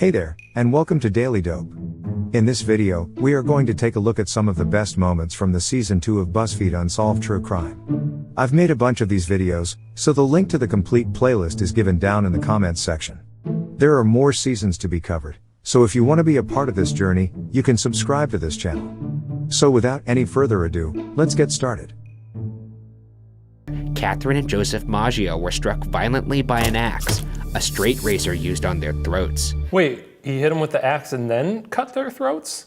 Hey there, and welcome to Daily Dope. In this video, we are going to take a look at some of the best moments from the Season 2 of Buzzfeed Unsolved True Crime. I've made a bunch of these videos, so the link to the complete playlist is given down in the comments section. There are more seasons to be covered, so if you want to be a part of this journey, you can subscribe to this channel. So without any further ado, let's get started. Catherine and Joseph Maggio were struck violently by an axe, a straight razor used on their throats. Wait, he hit him with the axe and then cut their throats?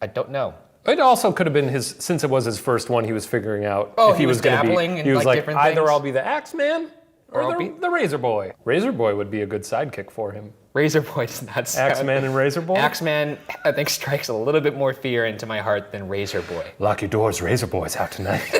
I don't know. It also could have been his, since it was his first one, he was figuring out if he was gonna dabbling in he was like different either things? I'll be the Axeman or I'll the Razor Boy. Razor Boy would be a good sidekick for him. Razor Boy does not sound... Axeman and Razor Boy? Axeman, I think, strikes a little bit more fear into my heart than Razor Boy. Lock your doors, Razor Boy's out tonight.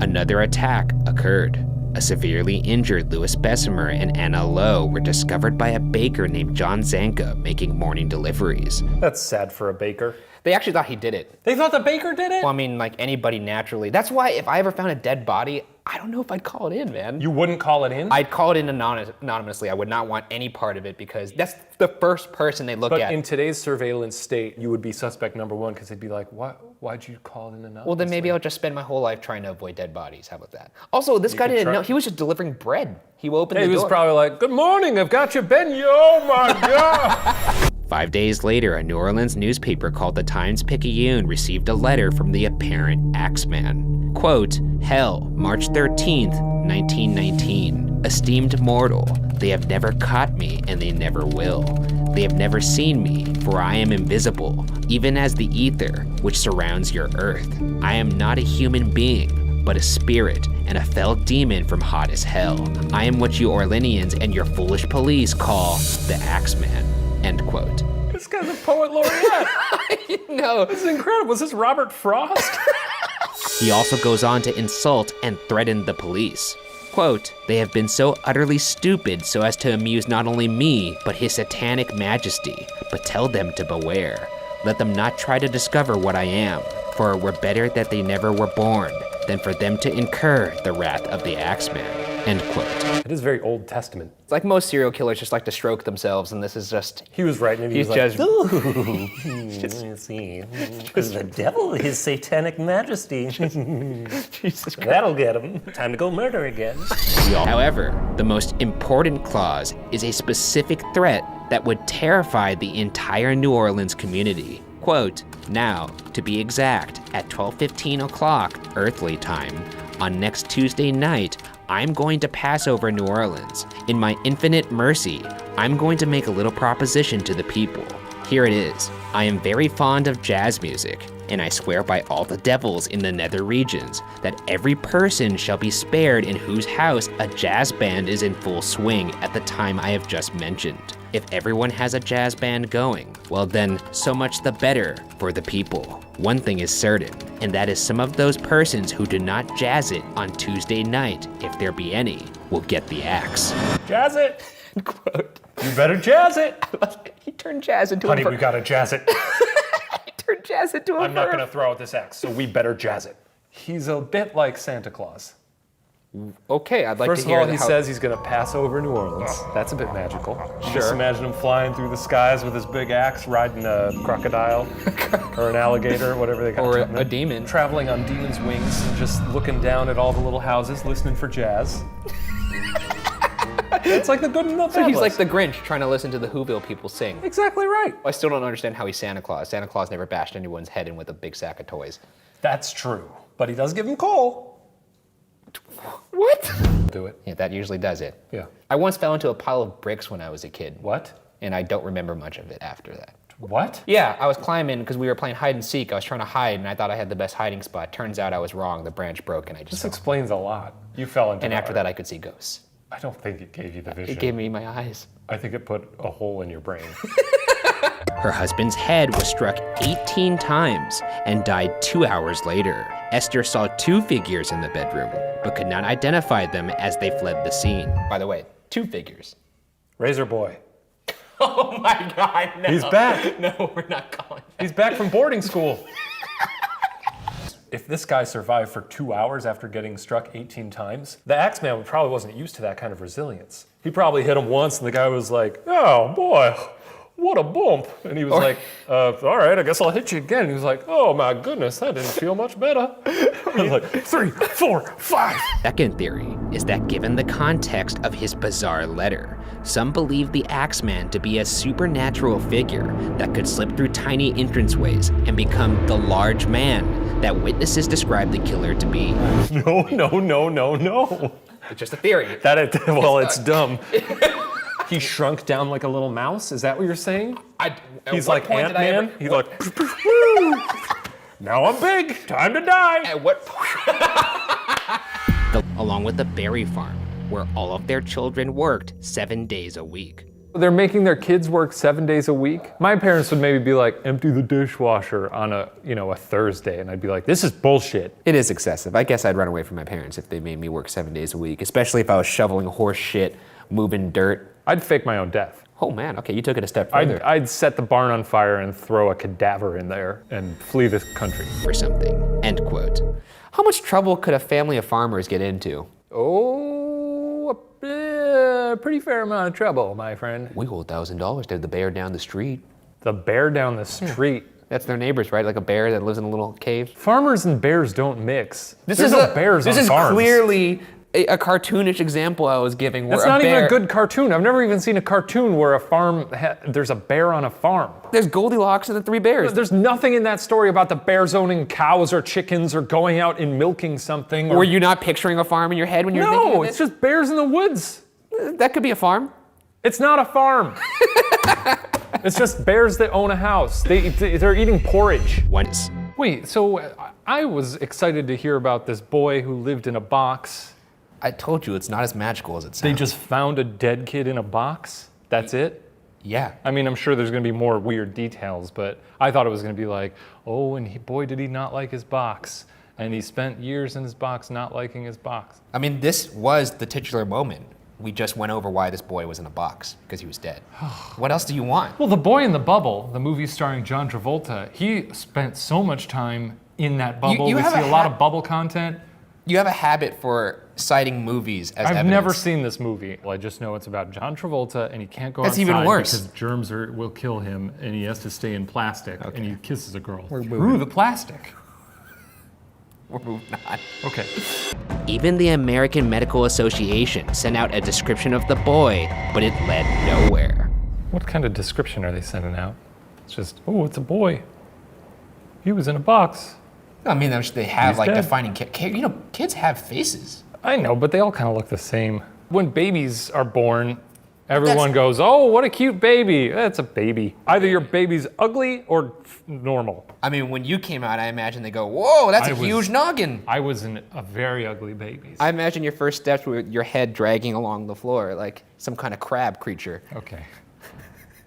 Another attack occurred. A severely injured Louis Bessemer and Anna Lowe were discovered by a baker named John Zanka making morning deliveries. That's sad for a baker. They actually thought he did it. They thought the baker did it? Well, I mean, like anybody naturally. That's why if I ever found a dead body, I don't know if I'd call it in, man. You wouldn't call it in? I'd call it in anonymously. I would not want any part of it because that's the first person they look at. But in today's surveillance state, you would be suspect number one because they'd be like, why'd you call it in anonymously? Well, then maybe I'll just spend my whole life trying to avoid dead bodies. How about that? Also, this guy didn't know. He was just delivering bread. He opened the door. He was probably like, good morning, I've got your beignet. Oh my God. 5 days later, a New Orleans newspaper called the Times-Picayune received a letter from the apparent Axeman. Quote, Hell, March 13th, 1919. Esteemed mortal, they have never caught me and they never will. They have never seen me, for I am invisible, even as the ether which surrounds your earth. I am not a human being, but a spirit and a fell demon from hot as hell. I am what you Orleanians and your foolish police call the Axeman. End quote. This guy's a poet laureate. No. This is incredible. Was this Robert Frost? He also goes on to insult and threaten the police. Quote, they have been so utterly stupid so as to amuse not only me, but his satanic majesty, but tell them to beware. Let them not try to discover what I am, for it were better that they never were born than for them to incur the wrath of the Axeman. End quote. It is very Old Testament. It's like most serial killers just like to stroke themselves, and this is just... He was writing it, he was like, just... ooh, let's see. The devil, his satanic majesty. Jesus Christ. That'll get him. Time to go murder again. However, the most important clause is a specific threat that would terrify the entire New Orleans community. Quote, now, to be exact, at 12:15 o'clock earthly time, on next Tuesday night, I'm going to pass over New Orleans. In my infinite mercy, I'm going to make a little proposition to the people. Here it is. I am very fond of jazz music, and I swear by all the devils in the nether regions that every person shall be spared in whose house a jazz band is in full swing at the time I have just mentioned. If everyone has a jazz band going, well then, so much the better for the people. One thing is certain, and that is some of those persons who do not jazz it on Tuesday night, if there be any, will get the axe. Jazz it. Quote. You better jazz it. He turned jazz into Honey, a verb. we gotta jazz it. He turned jazz into a verb. I'm not gonna throw out this axe, so we better jazz it. He's a bit like Santa Claus. Okay, I'd like First to hear of all, he says he's gonna pass over New Orleans. That's a bit magical. Sure. Just imagine him flying through the skies with his big axe, riding a crocodile or an alligator, whatever they got. Or a demon. Traveling on demon's wings and just looking down at all the little houses, listening for jazz. It's like the good and the bad. So he's list. like the Grinch trying to listen to the Whoville people sing. Exactly right. I still don't understand how he's Santa Claus. Santa Claus never bashed anyone's head in with a big sack of toys. That's true. But he does give him coal. What? Do it. Yeah, that usually does it. Yeah. I once fell into a pile of bricks when I was a kid. What? And I don't remember much of it after that. What? Yeah, I was climbing because we were playing hide and seek. I was trying to hide and I thought I had the best hiding spot. Turns out I was wrong. The branch broke and I just This fell. explains a lot. You fell into And the after heart. that I could see ghosts. I don't think it gave you the vision. It gave me my eyes. I think it put a hole in your brain. Her husband's head was struck 18 times and died 2 hours later. Esther saw 2 figures in the bedroom, but could not identify them as they fled the scene. By the way, 2 figures. Razor Boy. Oh my God, no. He's back. No, we're not calling that. He's back from boarding school. If this guy survived for 2 hours after getting struck 18 times, the Axeman probably wasn't used to that kind of resilience. He probably hit him once and the guy was like, oh boy, what a bump. And he was like, all right, I guess I'll hit you again. And he was like, oh my goodness, that didn't feel much better. I was like, 3, 4, 5. Second theory is that given the context of his bizarre letter, some believe the Axeman to be a supernatural figure that could slip through tiny entranceways and become the large man that witnesses describe the killer to be. No. It's just a theory. It's dumb. He shrunk down like a little mouse? Is that what you're saying? He's like Ant-Man? He's like, now I'm big, time to die. At what point? Along with the Berry Farm, where all of their children worked 7 days a week. They're making their kids work 7 days a week. My parents would maybe be like, empty the dishwasher on a Thursday. And I'd be like, this is bullshit. It is excessive. I guess I'd run away from my parents if they made me work 7 days a week, especially if I was shoveling horse shit, moving dirt. I'd fake my own death. Oh man, okay, you took it a step further. I'd set the barn on fire and throw a cadaver in there and flee the country. For something, end quote. How much trouble could a family of farmers get into? Oh, a pretty fair amount of trouble, my friend. We owe $1,000 to the bear down the street. The bear down the street. That's their neighbors, right? Like a bear that lives in a little cave. Farmers and bears don't mix. This There's no bears on farms. This is clearly a cartoonish example I was giving. That's not even a good cartoon. I've never even seen a cartoon where there's a bear on a farm. There's Goldilocks and the 3 bears. There's nothing in that story about the bears owning cows or chickens or going out and milking something. Were you not picturing a farm in your head when you were thinking of it? No, it's just bears in the woods. That could be a farm. It's not a farm. It's just bears that own a house. They're eating porridge. Once. Wait, so I was excited to hear about this boy who lived in a box. I told you, it's not as magical as it sounds. They just found a dead kid in a box? That's it? Yeah. I mean, I'm sure there's gonna be more weird details, but I thought it was gonna be like, oh, and boy, did he not like his box. And he spent years in his box not liking his box. I mean, this was the titular moment. We just went over why this boy was in a box, because he was dead. What else do you want? Well, The Boy in the Bubble, the movie starring John Travolta, he spent so much time in that bubble. We see a lot of bubble content. You have a habit for citing movies as evidence. I've never seen this movie. Well, I just know it's about John Travolta, and he can't go outside. That's even worse. Because germs will kill him, and he has to stay in plastic, and he kisses a girl. Through the plastic. We're moving on. Okay. Even the American Medical Association sent out a description of the boy, but it led nowhere. What kind of description are they sending out? It's just, oh, it's a boy. He was in a box. I mean, they have He's like dead. defining, kids have faces. I know, but they all kind of look the same. When babies are born, everyone goes, oh, what a cute baby. That's a baby. Either your baby's ugly or normal. I mean, when you came out, I imagine they go, whoa, that's a huge noggin. I was a very ugly baby. I imagine your first steps were your head dragging along the floor like some kind of crab creature. Okay.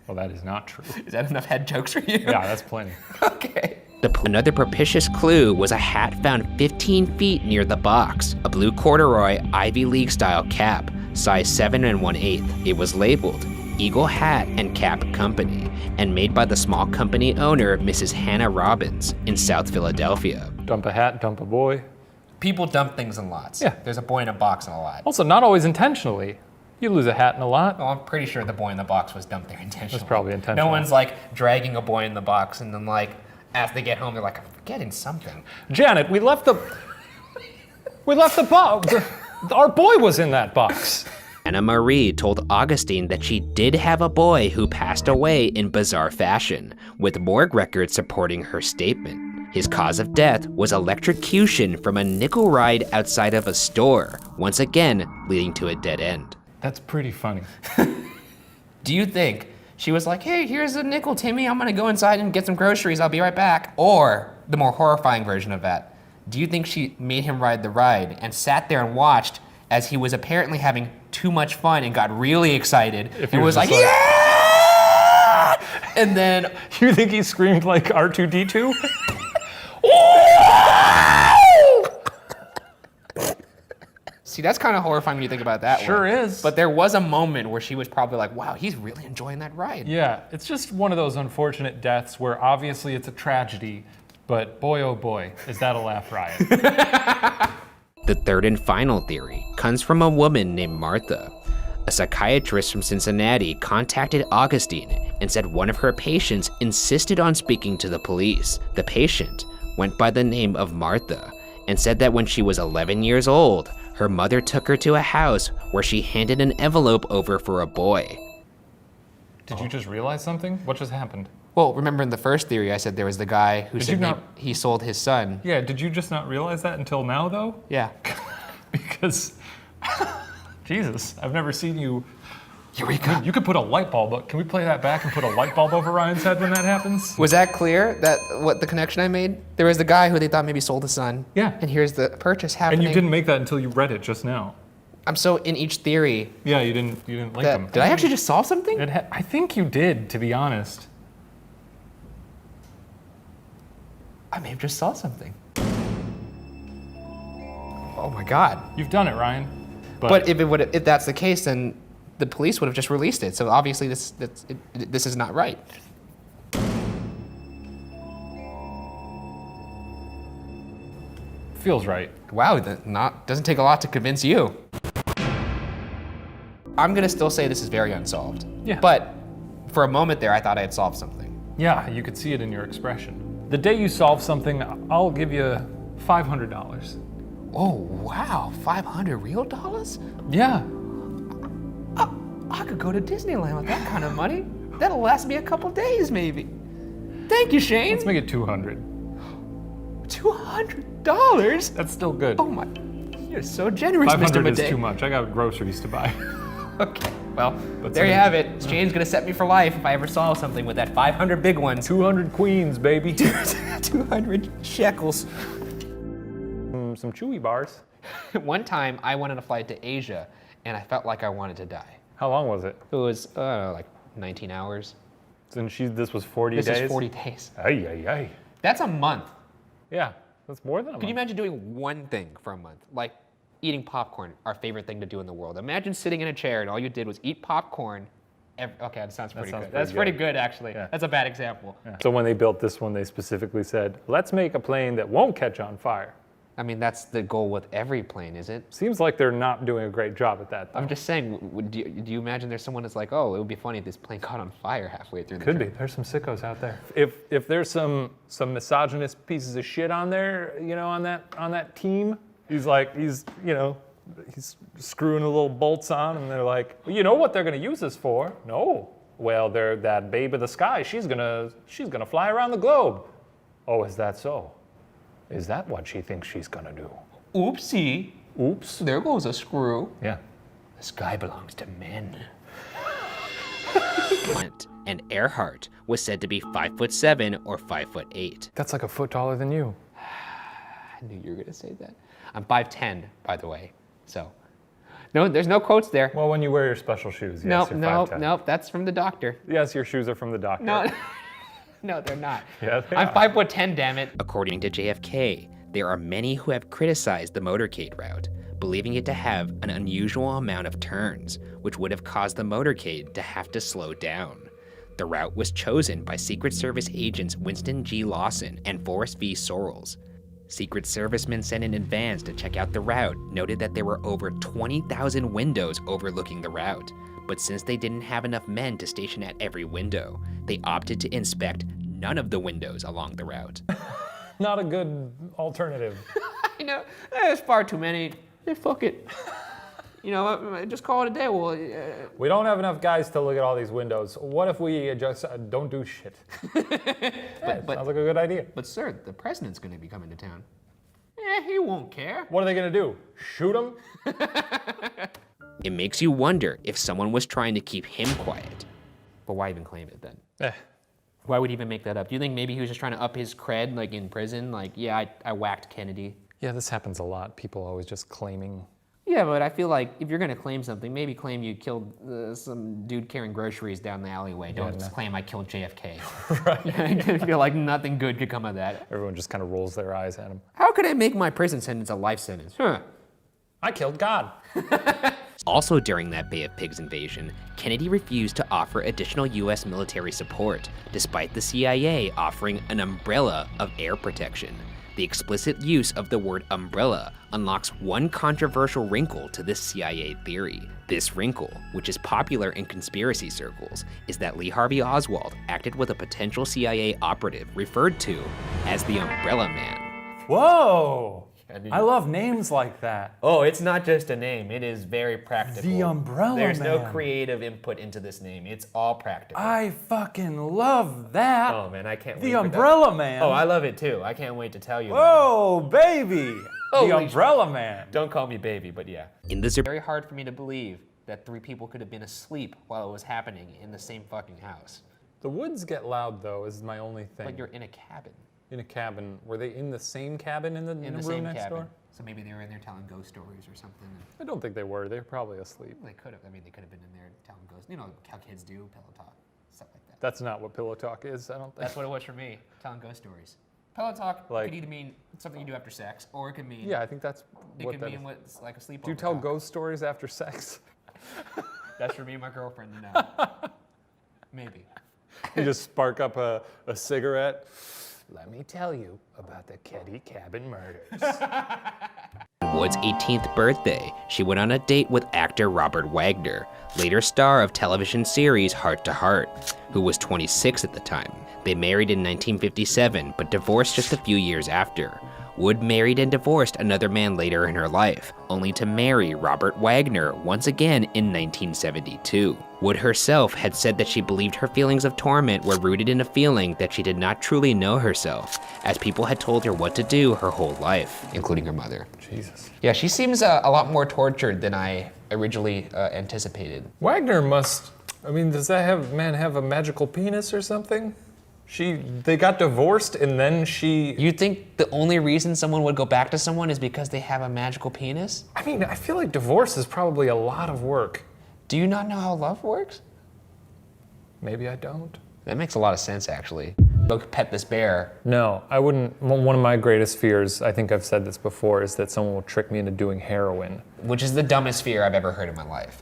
Well, that is not true. Is that enough head jokes for you? Yeah, that's plenty. Okay. Another propitious clue was a hat found 15 feet near the box, a blue corduroy Ivy League style cap, size 7 1/8. It was labeled Eagle Hat and Cap Company, and made by the small company owner, Mrs. Hannah Robbins, in South Philadelphia. Dump a hat, dump a boy. People dump things in lots. Yeah. There's a boy in a box in a lot. Also, not always intentionally. You lose a hat in a lot. Well, I'm pretty sure the boy in the box was dumped there intentionally. That's probably intentional. No one's like dragging a boy in the box and then like, as they get home, they're like, I'm forgetting something. Janet, we left the box. Our boy was in that box. Anna Marie told Augustine that she did have a boy who passed away in bizarre fashion, with morgue records supporting her statement. His cause of death was electrocution from a nickel ride outside of a store, once again leading to a dead end. That's pretty funny. Do you think she was like, hey, here's a nickel, Timmy, I'm gonna go inside and get some groceries, I'll be right back? Or the more horrifying version of that, do you think she made him ride the ride and sat there and watched as he was apparently having too much fun and got really excited and was like, yeah! And then... You think he screamed like R2-D2? See, that's kind of horrifying when you think about that Sure one. is. But there was a moment where she was probably like, wow, he's really enjoying that ride. Yeah, it's just one of those unfortunate deaths where obviously it's a tragedy, but boy, oh boy, is that a laugh riot. The third and final theory comes from a woman named Martha. A psychiatrist from Cincinnati contacted Augustine and said one of her patients insisted on speaking to the police. The patient went by the name of Martha and said that when she was 11 years old, her mother took her to a house where she handed an envelope over for a boy. Did you just realize something? What just happened? Well, remember in the first theory, I said there was the guy who said he sold his son. Yeah, did you just not realize that until now, though? Yeah. Because, Jesus, I've never seen you. Eureka! You could put a light bulb up. Can we play that back and put a light bulb over Ryan's head when that happens? Was that clear, that what the connection I made? There was the guy who they thought maybe sold his son. Yeah. And here's the purchase happening. And you didn't make that until you read it just now. I'm so in each theory. Yeah, you didn't link them. Did I actually just solve something? I think you did, to be honest. I may have just saw something. Oh my God. You've done it, Ryan. But if that's the case, then the police would have just released it. So obviously this is not right. Feels right. Wow, doesn't take a lot to convince you. I'm gonna still say this is very unsolved. Yeah. But for a moment there, I thought I had solved something. Yeah, you could see it in your expression. The day you solve something, I'll give you $500. Oh wow, 500 real dollars? Yeah. I could go to Disneyland with that kind of money. That'll last me a couple days, maybe. Thank you, Shane. Let's make it 200. $200? That's still good. Oh my, you're so generous, Mr. 500 Madej. is too much. I got groceries to buy. Okay, well, there you have it. Shane's gonna set me for life if I ever solve something with that 500 big ones. 200 queens, baby. 200 shekels. Some Chewy bars. One time, I went on a flight to Asia, and I felt like I wanted to die. How long was it? It was, like 19 hours. And this was 40 days? This is 40 days. Ay, ay, ay. That's a month. Yeah, that's more than a month. Could you imagine doing one thing for a month? Like eating popcorn, our favorite thing to do in the world. Imagine sitting in a chair and all you did was eat popcorn. Okay, that sounds pretty good. That's pretty good, actually. Yeah. That's a bad example. Yeah. So when they built this one, they specifically said, let's make a plane that won't catch on fire. I mean, that's the goal with every plane, is it? Seems like they're not doing a great job at that, though. I'm just saying, do you imagine there's someone that's like, oh, it would be funny if this plane caught on fire halfway through the Could trip. be. There's some sickos out there. If there's some misogynist pieces of shit on there, on that team, he's screwing the little bolts on, and they're like, well, you know what they're gonna use this for? No. Well, they're that babe of the sky. She's gonna fly around the globe. Oh, is that so? Is that what she thinks she's gonna do? Oopsie. Oops. There goes a screw. Yeah. The sky belongs to men. And Earhart was said to be 5'7" or 5'8". That's like a foot taller than you. I knew you were gonna say that. I'm 5'10", by the way. So, no, there's no quotes there. Well, when you wear your special shoes, yes, you're 5'10". Nope, that's from the doctor. Yes, your shoes are from the doctor. No, no, they're not. Yeah, they I'm are. 5'10", damn it. According to JFK, there are many who have criticized the motorcade route, believing it to have an unusual amount of turns, which would have caused the motorcade to have to slow down. The route was chosen by Secret Service agents Winston G. Lawson and Forrest V. Sorrells. Secret Servicemen sent in advance to check out the route noted that there were over 20,000 windows overlooking the route, but since they didn't have enough men to station at every window, they opted to inspect none of the windows along the route. Not a good alternative. I know, there's far too many. Fuck it. Just call it a day. Well, We don't have enough guys to look at all these windows. What if we just don't do shit? Sounds like a good idea. But sir, the president's gonna be coming to town. He won't care. What are they gonna do? Shoot him? It makes you wonder if someone was trying to keep him quiet. But why even claim it then? Why would he even make that up? Do you think maybe he was just trying to up his cred, like in prison? Like, yeah, I whacked Kennedy. Yeah, this happens a lot. People always just claiming. Yeah, but I feel like if you're gonna claim something, maybe claim you killed some dude carrying groceries down the alleyway. Don't claim I killed JFK. Right. I feel like nothing good could come of that. Everyone just kind of rolls their eyes at him. How could I make my prison sentence a life sentence? I killed God. Also during that Bay of Pigs invasion, Kennedy refused to offer additional US military support, despite the CIA offering an umbrella of air protection. The explicit use of the word umbrella unlocks one controversial wrinkle to this CIA theory. This wrinkle, which is popular in conspiracy circles, is that Lee Harvey Oswald acted with a potential CIA operative referred to as the Umbrella Man. Whoa! I love names like that. Oh, it's not just a name. It is very practical. The Umbrella There's Man. no creative input into this name. It's all practical. I fucking love that. Oh man, I can't wait. The for Umbrella that. Man. Oh, I love it too. I can't wait to tell you. Whoa, baby. Holy The Umbrella Man. Don't call me baby, but yeah. In the It's very hard for me to believe that 3 people could have been asleep while it was happening in the same fucking house. The woods get loud though, is my only thing. But you're in a cabin. In a cabin. Were they in the same cabin in the room same next cabin. door? So maybe they were in there telling ghost stories or something. I don't think they were. They were probably asleep. They could have. I mean, they could have been in there telling ghosts. You know how kids do, pillow talk, stuff like that. That's not what pillow talk is, I don't think. That's what it was for me, telling ghost stories. Pillow talk Like- could either mean something you do after sex, or it could mean Yeah, I think that's it what could that mean is. what's like a sleepover. Do you tell talk. ghost stories after sex? That's for me and my girlfriend to know. Maybe. You just spark up a cigarette. Let me tell you about the Keddie cabin murders. On Wood's 18th birthday, she went on a date with actor Robert Wagner, later star of television series Heart to Heart, who was 26 at the time. They married in 1957, but divorced just a few years after. Wood married and divorced another man later in her life, only to marry Robert Wagner once again in 1972. Wood herself had said that she believed her feelings of torment were rooted in a feeling that she did not truly know herself, as people had told her what to do her whole life, including her mother. Jesus. Yeah, she seems a lot more tortured than I originally anticipated. Wagner must, I mean, does that man have a magical penis or something? They got divorced and then she... You think the only reason someone would go back to someone is because they have a magical penis? I mean, I feel like divorce is probably a lot of work. Do you not know how love works? Maybe I don't. That makes a lot of sense, actually. Go pet this bear. No, I wouldn't. One of my greatest fears, I think I've said this before, is that someone will trick me into doing heroin. Which is the dumbest fear I've ever heard in my life.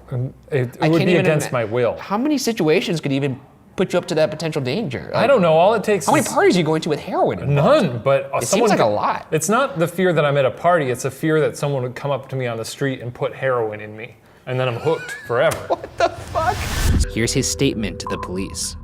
It would be against my will. How many situations could even put you up to that potential danger? I don't know, all it takes How is... many parties are you going to with heroin involved? None, but It seems like a lot. It's not the fear that I'm at a party, it's a fear that someone would come up to me on the street and put heroin in me. And then I'm hooked forever. What the fuck? Here's his statement to the police.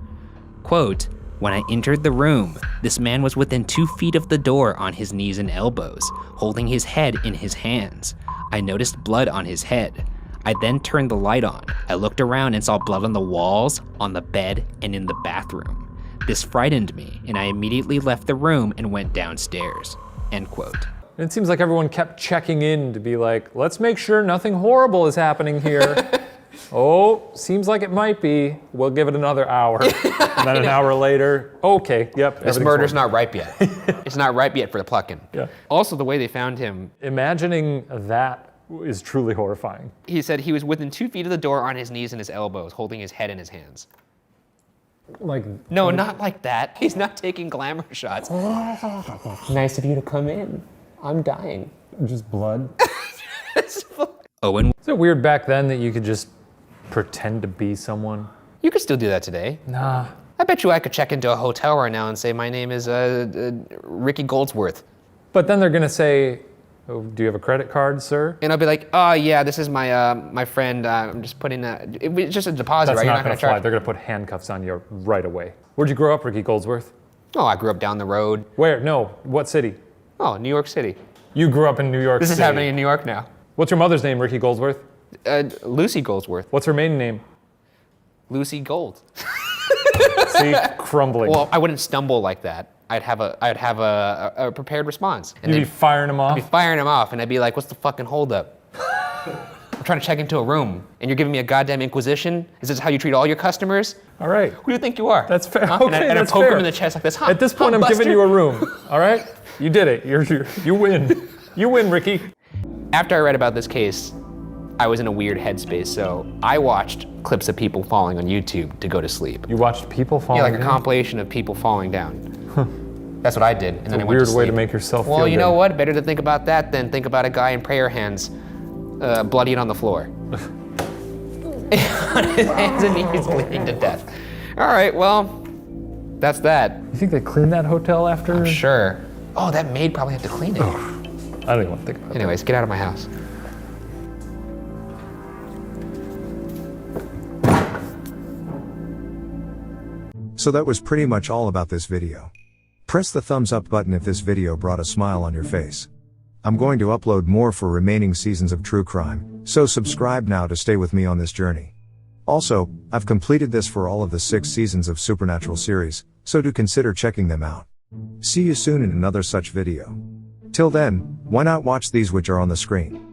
Quote, "When I entered the room, this man was within 2 feet of the door on his knees and elbows, holding his head in his hands. I noticed blood on his head. I then turned the light on. I looked around and saw blood on the walls, on the bed, and in the bathroom. This frightened me, and I immediately left the room and went downstairs." End quote. And it seems like everyone kept checking in to be like, let's make sure nothing horrible is happening here. Oh, seems like it might be. We'll give it another hour. And then an hour later, okay, yep. This murder's not ripe yet. It's not ripe yet for the plucking. Yeah. Also, the way they found him, Imagining that is truly horrifying. he said he was within 2 feet of the door on his knees and his elbows, holding his head in his hands. Like, No, not like that. He's not taking glamour shots. Nice of you to come in. I'm dying. just blood. Owen Is it weird back then that you could just pretend to be someone? You could still do that today. Nah. I bet you I could check into a hotel right now and say, my name is Ricky Goldsworth. But then they're gonna say, oh, do you have a credit card, sir? And I'll be like, oh yeah, this is my my friend. I'm just putting it's just a deposit, That's right? not You're gonna not fly. charge. They're gonna put handcuffs on you right away. Where'd you grow up, Ricky Goldsworth? Oh, I grew up down the road. Where? No, what city? Oh, New York City. You grew up in New York This City. is happening in New York now. What's your mother's name, Ricky Goldsworth? Lucy Goldsworth. What's her maiden name? Lucy Gold. See, crumbling. Well, I wouldn't stumble like that. I'd have a prepared response. And You'd be they'd firing them off? be firing him off, and I'd be like, what's the fucking holdup? I'm trying to check into a room, and you're giving me a goddamn inquisition? Is this how you treat all your customers? All right. Who do you think you are? That's fair. Huh? Okay, and I that's poke fair. him in the chest like this. Huh? At this point, Huh, I'm giving Buster? you a room. All right? You did it. You win. You win, Ricky. After I read about this case, I was in a weird headspace, so I watched clips of people falling on YouTube to go to sleep. You watched people fall. Yeah, like a compilation of people falling down. That's what I did, and then I a went to weird way to sleep. make yourself Well, feel you good. know what? Better to think about that than think about a guy in prayer hands, bloodied on the floor. On his hands and knees bleeding to death. All right, well, that's that. You think they cleaned that hotel after? Sure. Oh, that maid probably had to clean it. I don't even want to think about Anyways, get out of my house. So that was pretty much all about this video. Press the thumbs up button if this video brought a smile on your face. I'm going to upload more for remaining seasons of true crime, so subscribe now to stay with me on this journey. Also, I've completed this for all of the 6 seasons of Supernatural series, so do consider checking them out. See you soon in another such video. Till then, why not watch these which are on the screen?